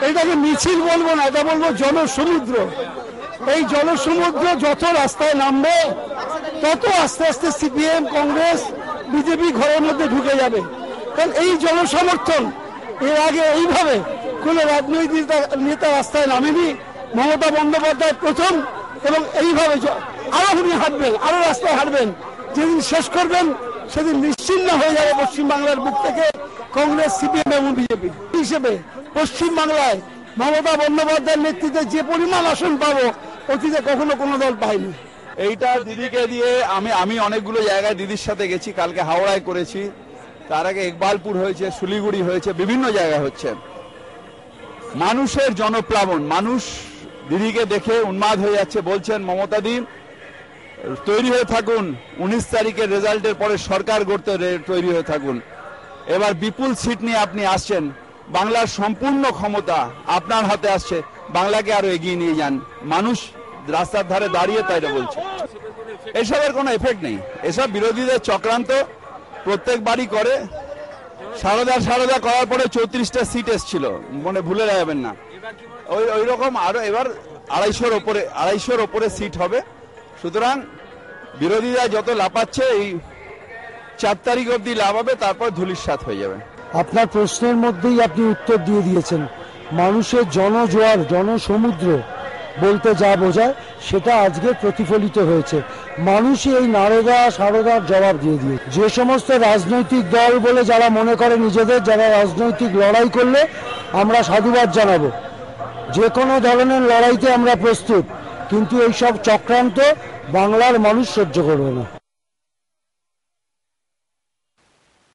এটাকে মিছিল বলবো না, এটা বলবো জনসমুদ্র। এই জনসমুদ্র যত রাস্তায় নামবে তত আস্তে আস্তে সিপিএম, কংগ্রেস, বিজেপি ঘরের মধ্যে ঢুকে যাবে। কারণ এই জনসমর্থন এর আগে এইভাবে কোন রাজনৈতিক নেতা রাস্তায় নামেনি। মমতা বন্দ্যোপাধ্যায় প্রথম, এবং এইভাবে আরো উনি হাঁটবেন, আরো রাস্তায় হাঁটবেন। যেদিন শেষ করবেন সেদিন নিশ্চিহ্ন হয়ে যাবে পশ্চিমবাংলার বুক থেকে কংগ্রেস, সিপিএম এবং বিজেপি হিসেবে। পশ্চিমবাংলায় মমতা বন্দ্যোপাধ্যায়ের নেতৃত্বে যে পরিমাণ আসন পাবো অতীতে কখনো কোনো দল পায়নি। এইটা দিদিকে দিয়ে আমি অনেকগুলো জায়গায় দিদির সাথে গেছি। কালকে হাওড়ায় করেছি, তার আগে ইকবালপুর হয়েছে, শিলিগুড়ি হয়েছে, বিভিন্ন জায়গায় হচ্ছে। মানুষের জনপ্লাবন, মানুষ দিদিকে দেখে উন্মাদ হয়ে যাচ্ছে। বলছেন মমতাদি তৈরি হয়ে থাকুন, 19 তারিখের রেজাল্টের পরে সরকার গড়তে তৈরি হয়ে থাকুন। এবার বিপুল সিট নিয়ে আপনি আসছেন, বাংলার সম্পূর্ণ ক্ষমতা আপনার হাতে আসছে, বাংলাকে আরো এগিয়ে নিয়ে যান। মানুষ রাস্তার ধারে দাঁড়িয়ে তাইটা বলছে। এসবের কোনো এফেক্ট নেই, এসব বিরোধীদের চক্রান্ত প্রত্যেকবারই করে। সারদা করার পরে 34টা সিট এসেছিল, মনে ভুলে যাবেন না। ওই রকম আরো এবার 250-র ওপরে সিট হবে। সুতরাং বিরোধীরা যত লাফাচ্ছে, এই 4 তারিখ অব্দি লাফাবে, তারপর ধুলিস্যাৎ হয়ে যাবে। আপনার প্রশ্নের মধ্যেই আপনি উত্তর দিয়ে দিয়েছেন। মানুষের জনজোয়ার, জনসমুদ্র বলতে যা বোঝায় সেটা আজকে প্রতিফলিত হয়েছে। মানুষই এই সারদার জবাব দিয়ে দিয়েছে। যে সমস্ত রাজনৈতিক দল বলে যারা মনে করে নিজেদের, যারা রাজনৈতিক লড়াই করলে আমরা সাধুবাদ জানাবো, যে কোনো ধরনের লড়াইতে আমরা প্রস্তুত, কিন্তু এইসব চক্রান্ত বাংলার মানুষ সহ্য করবে না।